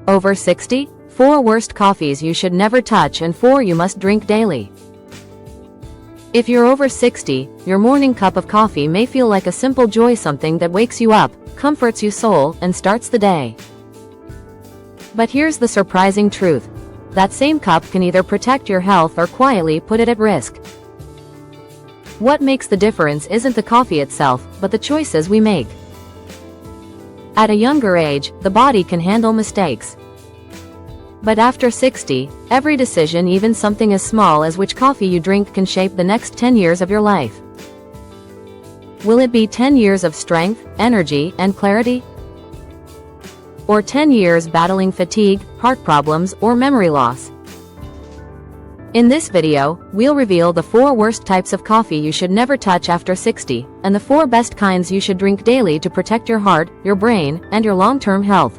Over 60? 4 worst coffees you should never touch and 4 you must drink daily. If you're over 60, your morning cup of coffee may feel like a simple joy, something that wakes you up, comforts your soul, and starts the day. But here's the surprising truth. That same cup can either protect your health or quietly put it at risk. What makes the difference isn't the coffee itself, but the choices we make. At a younger age, the body can handle mistakes. But after 60, every decision, even something as small as which coffee you drink, can shape the next 10 years of your life. Will it be 10 years of strength, energy, and clarity? Or 10 years battling fatigue, heart problems, or memory loss? In this video, we'll reveal the 4 worst types of coffee you should never touch after 60, and the 4 best kinds you should drink daily to protect your heart, your brain, and your long-term health.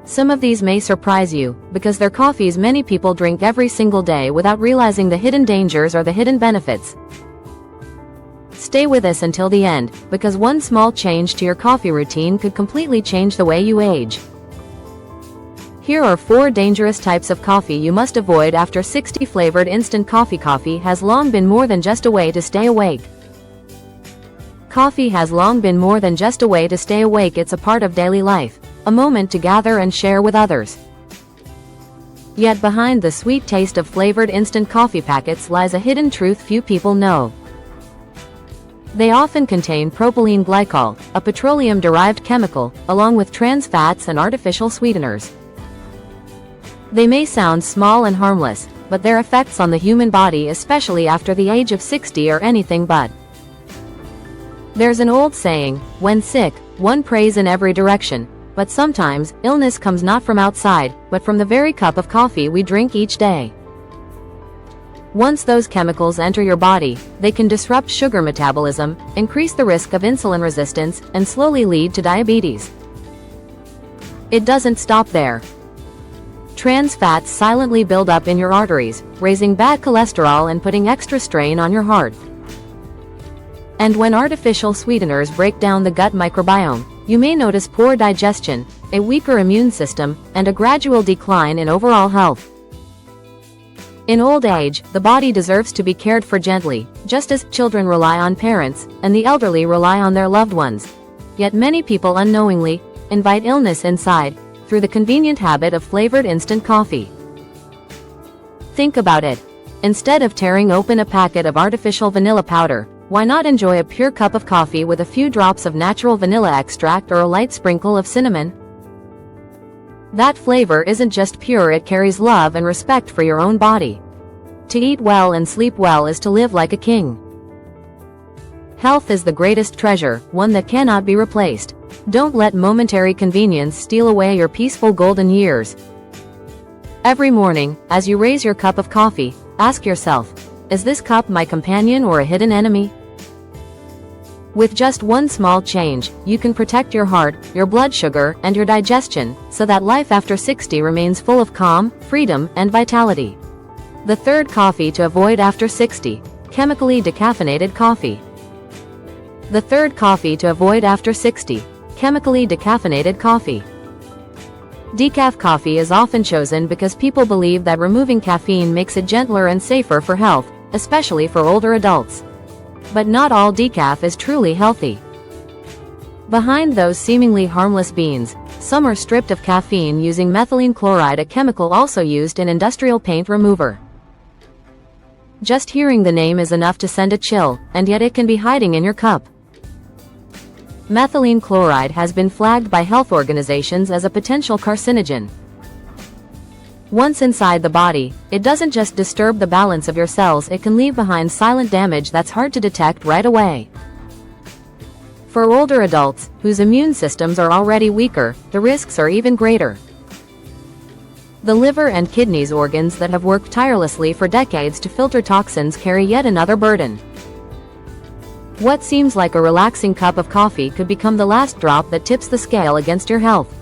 Some of these may surprise you, because they're coffees many people drink every single day without realizing the hidden dangers or the hidden benefits. Stay with us until the end, because one small change to your coffee routine could completely change the way you age. Here are 4 dangerous types of coffee you must avoid after 60. Flavored instant coffee. Coffee has long been more than just a way to stay awake. Coffee has long been more than just a way to stay awake. It's a part of daily life, a moment to gather and share with others. Yet behind the sweet taste of flavored instant coffee packets lies a hidden truth few people know. They often contain propylene glycol, a petroleum-derived chemical, along with trans fats and artificial sweeteners. They may sound small and harmless, but their effects on the human body, especially after the age of 60, are anything but. There's an old saying, when sick, one prays in every direction, but sometimes, illness comes not from outside, but from the very cup of coffee we drink each day. Once those chemicals enter your body, they can disrupt sugar metabolism, increase the risk of insulin resistance, and slowly lead to diabetes. It doesn't stop there. Trans fats silently build up in your arteries, raising bad cholesterol and putting extra strain on your heart. And when artificial sweeteners break down the gut microbiome, you may notice poor digestion, a weaker immune system, and a gradual decline in overall health. In old age, the body deserves to be cared for gently, just as children rely on parents, and the elderly rely on their loved ones. Yet many people unknowingly invite illness inside, through the convenient habit of flavored instant coffee. Think about it. Instead of tearing open a packet of artificial vanilla powder, why not enjoy a pure cup of coffee with a few drops of natural vanilla extract or a light sprinkle of cinnamon? That flavor isn't just pure, it carries love and respect for your own body. To eat well and sleep well is to live like a king. Health is the greatest treasure, one that cannot be replaced. Don't let momentary convenience steal away your peaceful golden years. Every morning, as you raise your cup of coffee, ask yourself, is this cup my companion or a hidden enemy? With just one small change, you can protect your heart, your blood sugar, and your digestion, so that life after 60 remains full of calm, freedom, and vitality. The 3rd coffee to avoid after 60, chemically decaffeinated coffee. The 3rd coffee to avoid after 60, chemically decaffeinated coffee. Decaf coffee is often chosen because people believe that removing caffeine makes it gentler and safer for health, especially for older adults. But not all decaf is truly healthy. Behind those seemingly harmless beans, some are stripped of caffeine using methylene chloride, a chemical also used in industrial paint remover. Just hearing the name is enough to send a chill, and yet it can be hiding in your cup. Methylene chloride has been flagged by health organizations as a potential carcinogen. Once inside the body, it doesn't just disturb the balance of your cells, it can leave behind silent damage that's hard to detect right away. For older adults, whose immune systems are already weaker, the risks are even greater. The liver and kidneys, organs that have worked tirelessly for decades to filter toxins, carry yet another burden. What seems like a relaxing cup of coffee could become the last drop that tips the scale against your health.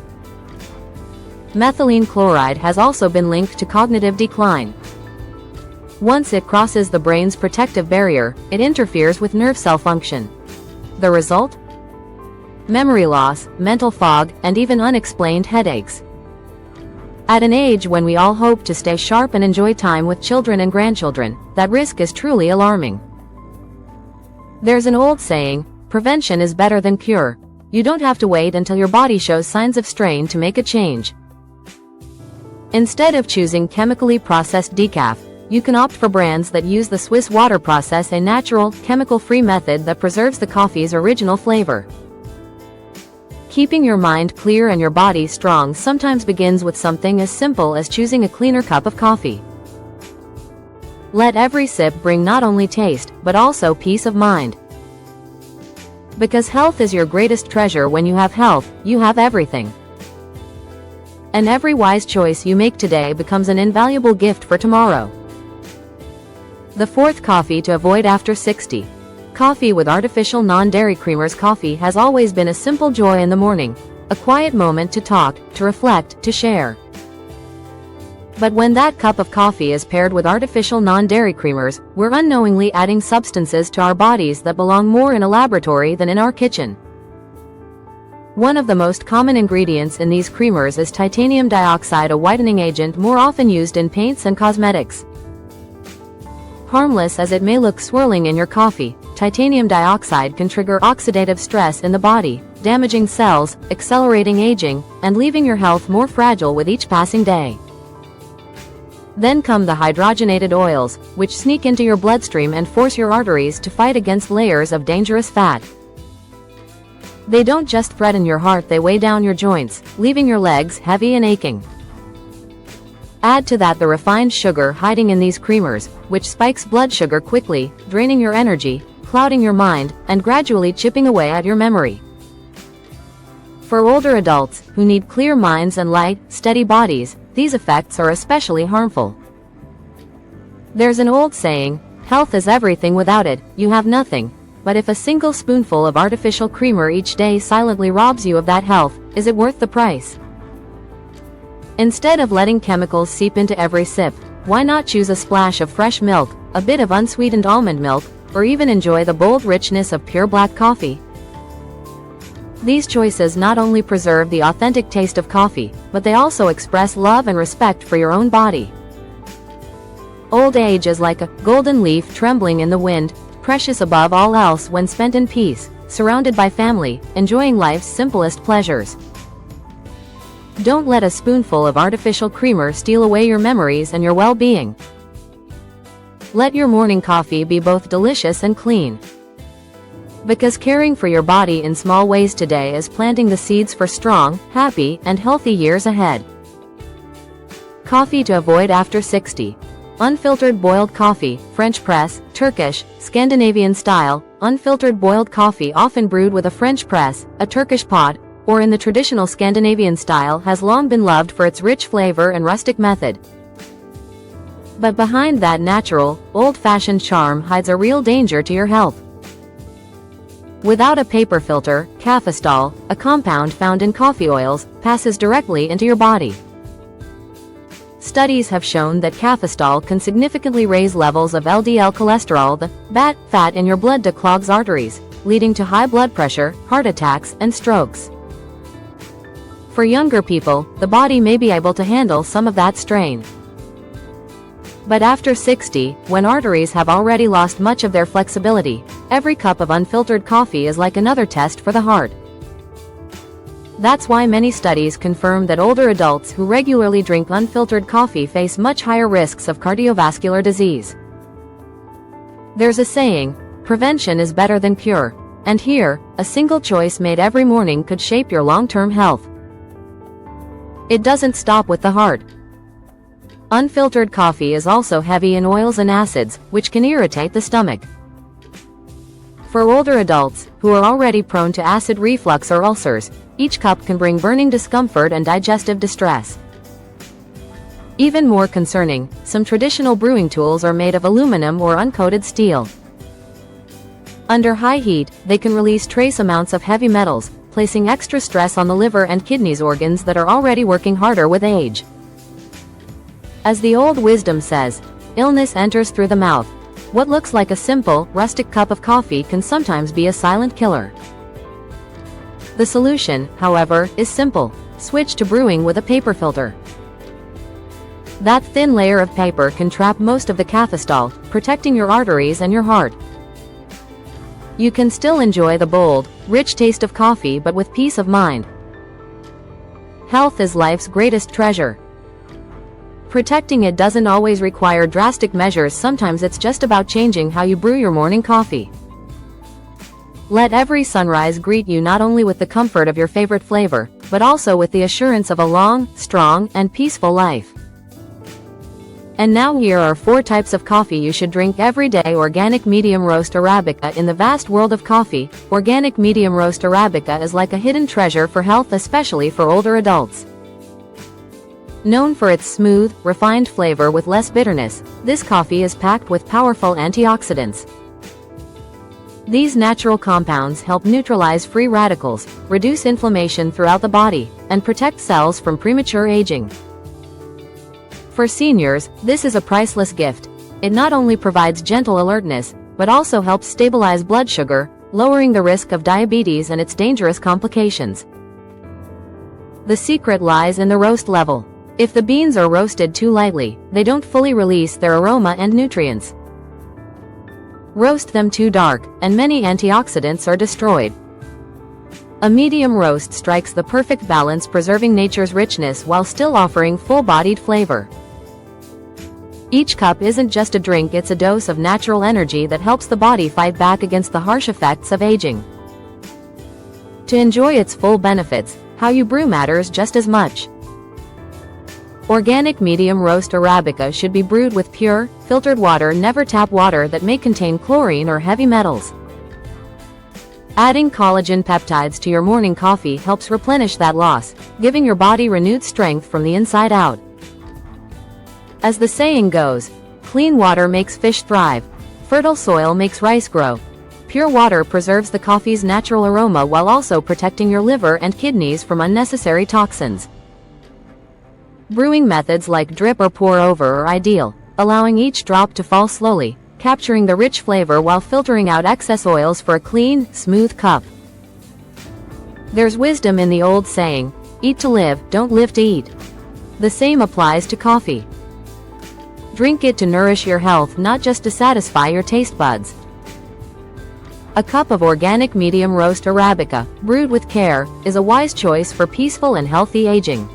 Methylene chloride has also been linked to cognitive decline. Once it crosses the brain's protective barrier, it interferes with nerve cell function. The result? Memory loss, mental fog, and even unexplained headaches. At an age when we all hope to stay sharp and enjoy time with children and grandchildren, that risk is truly alarming. There's an old saying, prevention is better than cure. You don't have to wait until your body shows signs of strain to make a change. Instead of choosing chemically processed decaf, you can opt for brands that use the Swiss water process, a natural, chemical-free method that preserves the coffee's original flavor. Keeping your mind clear and your body strong sometimes begins with something as simple as choosing a cleaner cup of coffee. Let every sip bring not only taste, but also peace of mind. Because health is your greatest treasure. When you have health, you have everything. And every wise choice you make today becomes an invaluable gift for tomorrow. The fourth coffee to avoid after 60. Coffee with artificial non-dairy creamers. Coffee has always been a simple joy in the morning, a quiet moment to talk, to reflect, to share. But when that cup of coffee is paired with artificial non-dairy creamers, we're unknowingly adding substances to our bodies that belong more in a laboratory than in our kitchen. One of the most common ingredients in these creamers is titanium dioxide, a whitening agent more often used in paints and cosmetics. Harmless as it may look swirling in your coffee, titanium dioxide can trigger oxidative stress in the body, damaging cells, accelerating aging, and leaving your health more fragile with each passing day. Then come the hydrogenated oils, which sneak into your bloodstream and force your arteries to fight against layers of dangerous fat. They don't just threaten your heart, they weigh down your joints, leaving your legs heavy and aching. Add to that the refined sugar hiding in these creamers, which spikes blood sugar quickly, draining your energy, clouding your mind, and gradually chipping away at your memory. For older adults, who need clear minds and light, steady bodies, these effects are especially harmful. There's an old saying, health is everything, without it, you have nothing. But if a single spoonful of artificial creamer each day silently robs you of that health, is it worth the price? Instead of letting chemicals seep into every sip, why not choose a splash of fresh milk, a bit of unsweetened almond milk, or even enjoy the bold richness of pure black coffee? These choices not only preserve the authentic taste of coffee, but they also express love and respect for your own body. Old age is like a golden leaf trembling in the wind, precious above all else when spent in peace, surrounded by family, enjoying life's simplest pleasures. Don't let a spoonful of artificial creamer steal away your memories and your well-being. Let your morning coffee be both delicious and clean. Because caring for your body in small ways today is planting the seeds for strong, happy, and healthy years ahead. Coffee to avoid after 60. Unfiltered boiled coffee, French press, Turkish, Scandinavian style. Unfiltered boiled coffee, often brewed with a French press, a Turkish pot, or in the traditional Scandinavian style, has long been loved for its rich flavor and rustic method. But behind that natural, old-fashioned charm hides a real danger to your health. Without a paper filter, cafestol, a compound found in coffee oils, passes directly into your body. Studies have shown that cafestol can significantly raise levels of LDL cholesterol, the bad fat in your blood, that clogs arteries, leading to high blood pressure, heart attacks, and strokes. For younger people, the body may be able to handle some of that strain. But after 60, when arteries have already lost much of their flexibility, every cup of unfiltered coffee is like another test for the heart. That's why many studies confirm that older adults who regularly drink unfiltered coffee face much higher risks of cardiovascular disease. There's a saying, prevention is better than cure, and here, a single choice made every morning could shape your long-term health. It doesn't stop with the heart. Unfiltered coffee is also heavy in oils and acids, which can irritate the stomach. For older adults, who are already prone to acid reflux or ulcers, each cup can bring burning discomfort and digestive distress. Even more concerning, some traditional brewing tools are made of aluminum or uncoated steel. Under high heat, they can release trace amounts of heavy metals, placing extra stress on the liver and kidneys, organs that are already working harder with age. As the old wisdom says, illness enters through the mouth. What looks like a simple, rustic cup of coffee can sometimes be a silent killer. The solution, however, is simple. Switch to brewing with a paper filter. That thin layer of paper can trap most of the caffeine, protecting your arteries and your heart. You can still enjoy the bold, rich taste of coffee but with peace of mind. Health is life's greatest treasure. Protecting it doesn't always require drastic measures. Sometimes it's just about changing how you brew your morning coffee. Let every sunrise greet you not only with the comfort of your favorite flavor, but also with the assurance of a long, strong, and peaceful life. And now here are 4 types of coffee you should drink every day. Organic medium roast Arabica. In the vast world of coffee, organic medium roast Arabica is like a hidden treasure for health, especially for older adults. Known for its smooth, refined flavor with less bitterness, this coffee is packed with powerful antioxidants. These natural compounds help neutralize free radicals, reduce inflammation throughout the body, and protect cells from premature aging. For seniors, this is a priceless gift. It not only provides gentle alertness, but also helps stabilize blood sugar, lowering the risk of diabetes and its dangerous complications. The secret lies in the roast level. If the beans are roasted too lightly, they don't fully release their aroma and nutrients. Roast them too dark, and many antioxidants are destroyed. A medium roast strikes the perfect balance, preserving nature's richness while still offering full-bodied flavor. Each cup isn't just a drink, it's a dose of natural energy that helps the body fight back against the harsh effects of aging. To enjoy its full benefits, how you brew matters just as much. Organic medium roast Arabica should be brewed with pure, filtered water. Never tap water that may contain chlorine or heavy metals. Adding collagen peptides to your morning coffee helps replenish that loss, giving your body renewed strength from the inside out. As the saying goes, clean water makes fish thrive, fertile soil makes rice grow. Pure water preserves the coffee's natural aroma while also protecting your liver and kidneys from unnecessary toxins. Brewing methods like drip or pour over are ideal, allowing each drop to fall slowly, capturing the rich flavor while filtering out excess oils for a clean, smooth cup. There's wisdom in the old saying, eat to live, don't live to eat. The same applies to coffee. Drink it to nourish your health, not just to satisfy your taste buds. A cup of organic medium roast Arabica, brewed with care, is a wise choice for peaceful and healthy aging.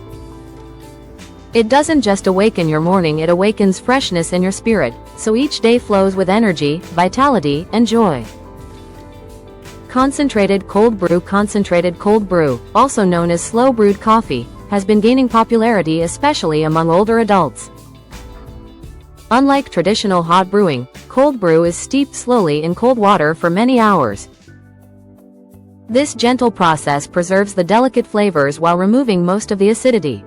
It doesn't just awaken your morning, it awakens freshness in your spirit, so each day flows with energy, vitality, and joy. Concentrated cold brew, also known as slow brewed coffee, has been gaining popularity especially among older adults. Unlike traditional hot brewing, cold brew is steeped slowly in cold water for many hours. This gentle process preserves the delicate flavors while removing most of the acidity.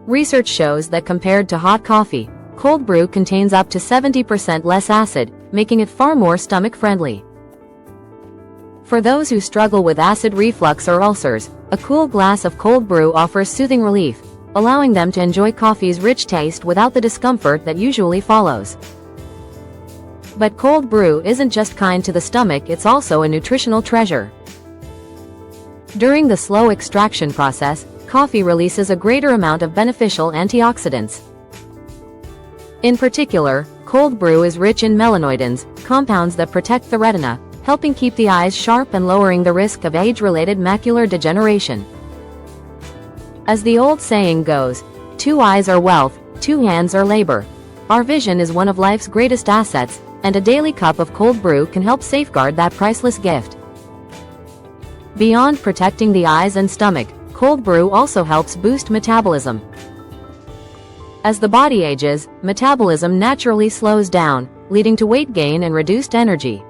Research shows that compared to hot coffee, cold brew contains up to 70% less acid, making it far more stomach-friendly. For those who struggle with acid reflux or ulcers, a cool glass of cold brew offers soothing relief, allowing them to enjoy coffee's rich taste without the discomfort that usually follows. But cold brew isn't just kind to the stomach, it's also a nutritional treasure. During the slow extraction process, coffee releases a greater amount of beneficial antioxidants. In particular, cold brew is rich in melanoidins, compounds that protect the retina, helping keep the eyes sharp and lowering the risk of age-related macular degeneration. As the old saying goes, 2 eyes are wealth, 2 hands are labor. Our vision is one of life's greatest assets, and a daily cup of cold brew can help safeguard that priceless gift. Beyond protecting the eyes and stomach, cold brew also helps boost metabolism. As the body ages, metabolism naturally slows down, leading to weight gain and reduced energy.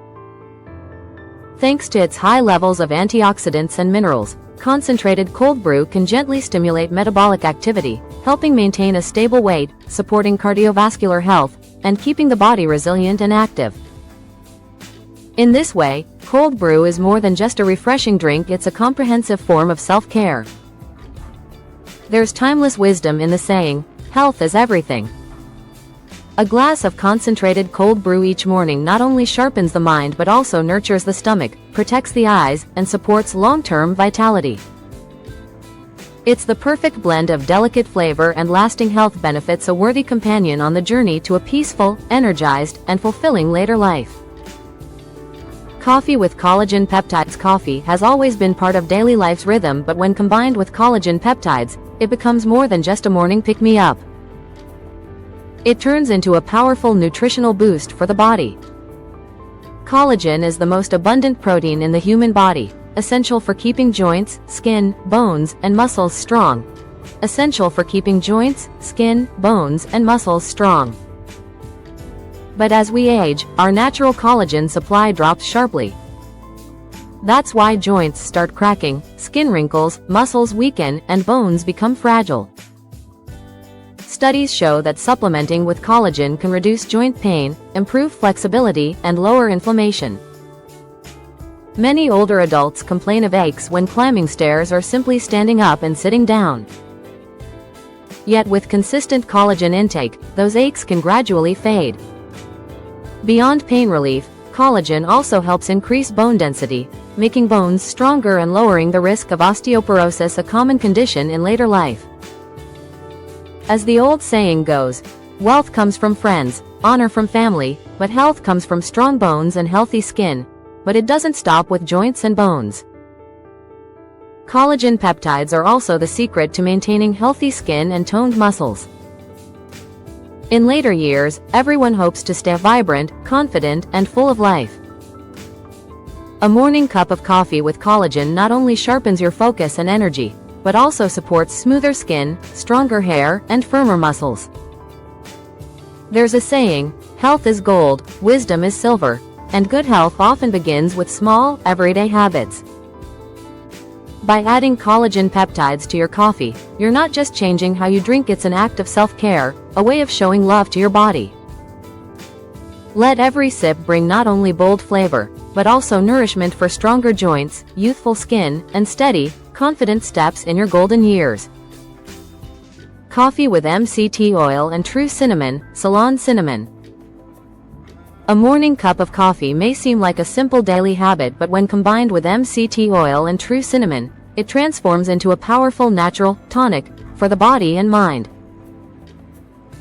Thanks to its high levels of antioxidants and minerals, concentrated cold brew can gently stimulate metabolic activity, helping maintain a stable weight, supporting cardiovascular health, and keeping the body resilient and active. In this way, cold brew is more than just a refreshing drink, it's a comprehensive form of self-care. There's timeless wisdom in the saying, health is everything. A glass of concentrated cold brew each morning not only sharpens the mind but also nurtures the stomach, protects the eyes, and supports long-term vitality. It's the perfect blend of delicate flavor and lasting health benefits, a worthy companion on the journey to a peaceful, energized, and fulfilling later life. Coffee with collagen peptides. Coffee has always been part of daily life's rhythm, but when combined with collagen peptides, it becomes more than just a morning pick-me-up. It turns into a powerful nutritional boost for the body. Collagen is the most abundant protein in the human body, essential for keeping joints, skin, bones, and muscles strong. Essential for keeping joints, skin, bones, and muscles strong. But as we age, our natural collagen supply drops sharply. That's why joints start cracking, skin wrinkles, muscles weaken, and bones become fragile. Studies show that supplementing with collagen can reduce joint pain, improve flexibility, and lower inflammation. Many older adults complain of aches when climbing stairs or simply standing up and sitting down. Yet with consistent collagen intake, those aches can gradually fade. Beyond pain relief, collagen also helps increase bone density, making bones stronger and lowering the risk of osteoporosis, a common condition in later life. As the old saying goes, wealth comes from friends, honor from family, but health comes from strong bones and healthy skin. But it doesn't stop with joints and bones. Collagen peptides are also the secret to maintaining healthy skin and toned muscles. In later years, everyone hopes to stay vibrant, confident, and full of life. A morning cup of coffee with collagen not only sharpens your focus and energy, but also supports smoother skin, stronger hair, and firmer muscles. There's a saying, health is gold, wisdom is silver. And good health often begins with small, everyday habits. By adding collagen peptides to your coffee, you're not just changing how you drink, it's an act of self-care, a way of showing love to your body. Let every sip bring not only bold flavor, but also nourishment for stronger joints, youthful skin, and steady, confident steps in your golden years. Coffee with MCT oil and true cinnamon, Ceylon cinnamon. A morning cup of coffee may seem like a simple daily habit, but when combined with MCT oil and true cinnamon, it transforms into a powerful natural tonic for the body and mind.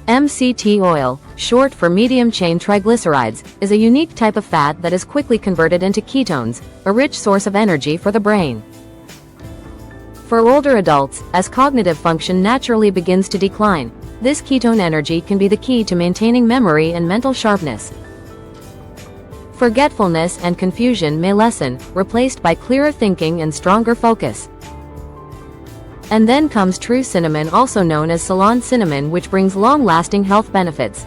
MCT oil, short for medium-chain triglycerides, is a unique type of fat that is quickly converted into ketones, a rich source of energy for the brain. For older adults, as cognitive function naturally begins to decline, this ketone energy can be the key to maintaining memory and mental sharpness. Forgetfulness and confusion may lessen, replaced by clearer thinking and stronger focus. And then comes true cinnamon, also known as Ceylon cinnamon, which brings long-lasting health benefits.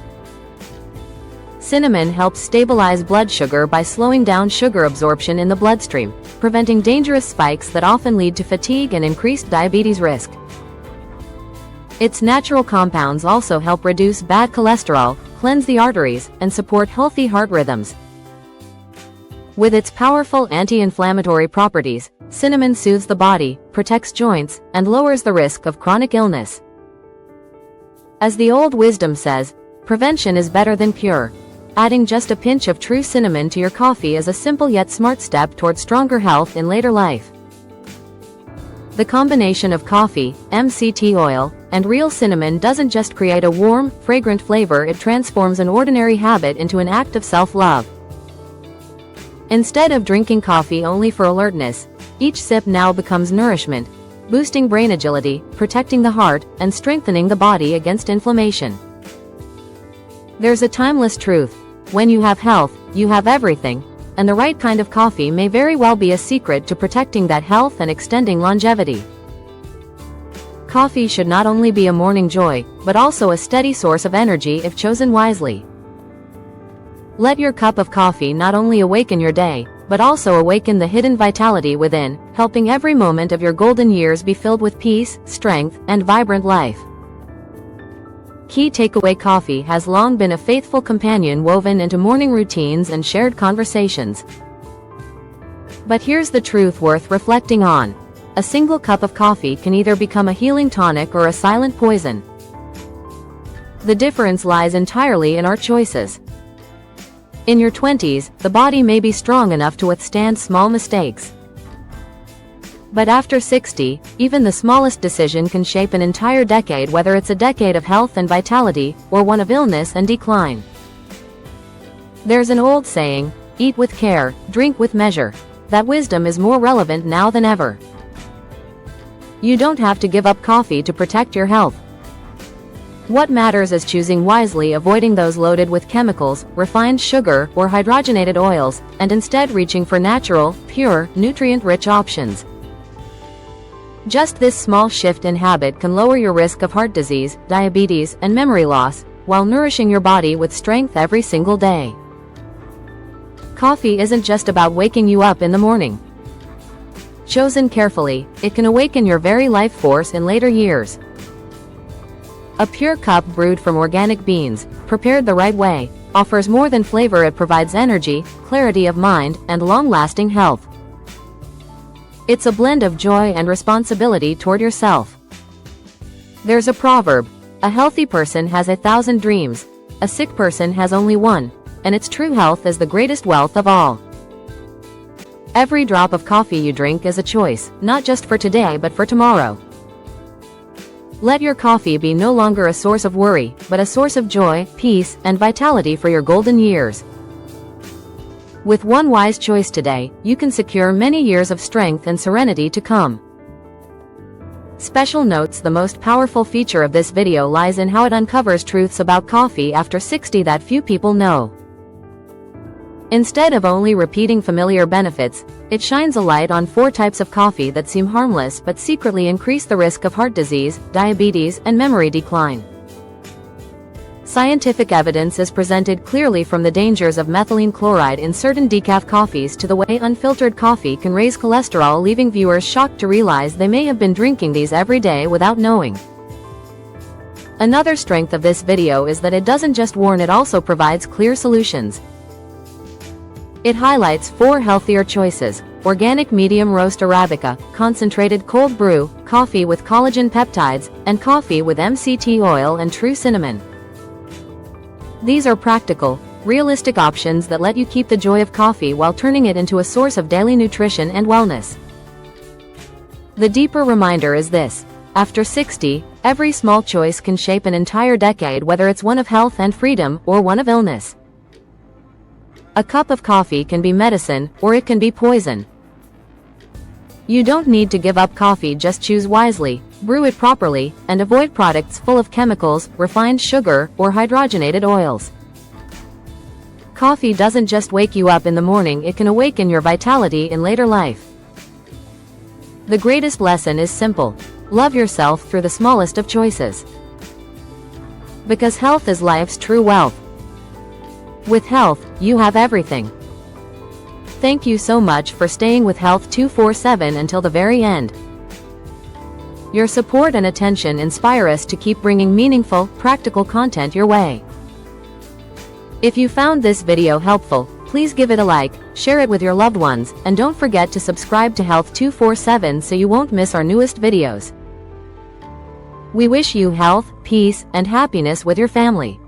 Cinnamon helps stabilize blood sugar by slowing down sugar absorption in the bloodstream, preventing dangerous spikes that often lead to fatigue and increased diabetes risk. Its natural compounds also help reduce bad cholesterol, cleanse the arteries, and support healthy heart rhythms. With its powerful anti-inflammatory properties, cinnamon soothes the body, protects joints, and lowers the risk of chronic illness. As the old wisdom says, prevention is better than cure. Adding just a pinch of true cinnamon to your coffee is a simple yet smart step toward stronger health in later life. The combination of coffee, MCT oil, and real cinnamon doesn't just create a warm, fragrant flavor, it transforms an ordinary habit into an act of self-love. Instead of drinking coffee only for alertness, each sip now becomes nourishment, boosting brain agility, protecting the heart, and strengthening the body against inflammation. There's a timeless truth: when you have health, you have everything, and the right kind of coffee may very well be a secret to protecting that health and extending longevity. Coffee should not only be a morning joy, but also a steady source of energy if chosen wisely. Let your cup of coffee not only awaken your day, but also awaken the hidden vitality within, helping every moment of your golden years be filled with peace, strength, and vibrant life. Key takeaway: coffee has long been a faithful companion woven into morning routines and shared conversations. But here's the truth worth reflecting on: a single cup of coffee can either become a healing tonic or a silent poison. The difference lies entirely in our choices. In your 20s, the body may be strong enough to withstand small mistakes. But after 60, even the smallest decision can shape an entire decade, whether it's a decade of health and vitality, or one of illness and decline. There's an old saying, eat with care, drink with measure. That wisdom is more relevant now than ever. You don't have to give up coffee to protect your health. What matters is choosing wisely, avoiding those loaded with chemicals, refined sugar, or hydrogenated oils, and instead reaching for natural, pure, nutrient-rich options. Just this small shift in habit can lower your risk of heart disease, diabetes, and memory loss, while nourishing your body with strength every single day. Coffee isn't just about waking you up in the morning. Chosen carefully, it can awaken your very life force in later years. A pure cup brewed from organic beans, prepared the right way, offers more than flavor. It provides energy, clarity of mind, and long-lasting health. It's a blend of joy and responsibility toward yourself. There's a proverb, a healthy person has 1,000 dreams, a sick person has only one, and its true health is the greatest wealth of all. Every drop of coffee you drink is a choice, not just for today but for tomorrow. Let your coffee be no longer a source of worry, but a source of joy, peace, and vitality for your golden years. With one wise choice today, you can secure many years of strength and serenity to come. Special notes: the most powerful feature of this video lies in how it uncovers truths about coffee after 60 that few people know. Instead of only repeating familiar benefits, it shines a light on 4 types of coffee that seem harmless but secretly increase the risk of heart disease, diabetes, and memory decline. Scientific evidence is presented clearly, from the dangers of methylene chloride in certain decaf coffees to the way unfiltered coffee can raise cholesterol, leaving viewers shocked to realize they may have been drinking these every day without knowing. Another strength of this video is that it doesn't just warn, it also provides clear solutions. It highlights 4 healthier choices: organic medium roast Arabica, concentrated cold brew, coffee with collagen peptides, and coffee with MCT oil and true cinnamon. These are practical, realistic options that let you keep the joy of coffee while turning it into a source of daily nutrition and wellness. The deeper reminder is this: after 60, every small choice can shape an entire decade, whether it's one of health and freedom or one of illness. A cup of coffee can be medicine, or it can be poison. You don't need to give up coffee, just choose wisely, brew it properly, and avoid products full of chemicals, refined sugar, or hydrogenated oils. Coffee doesn't just wake you up in the morning, it can awaken your vitality in later life. The greatest lesson is simple: love yourself through the smallest of choices. Because health is life's true wealth. With health, you have everything. Thank you so much for staying with Health 247 until the very end. Your support and attention inspire us to keep bringing meaningful, practical content your way. If you found this video helpful, please give it a like, share it with your loved ones, and don't forget to subscribe to Health 247 so you won't miss our newest videos. We wish you health, peace, and happiness with your family.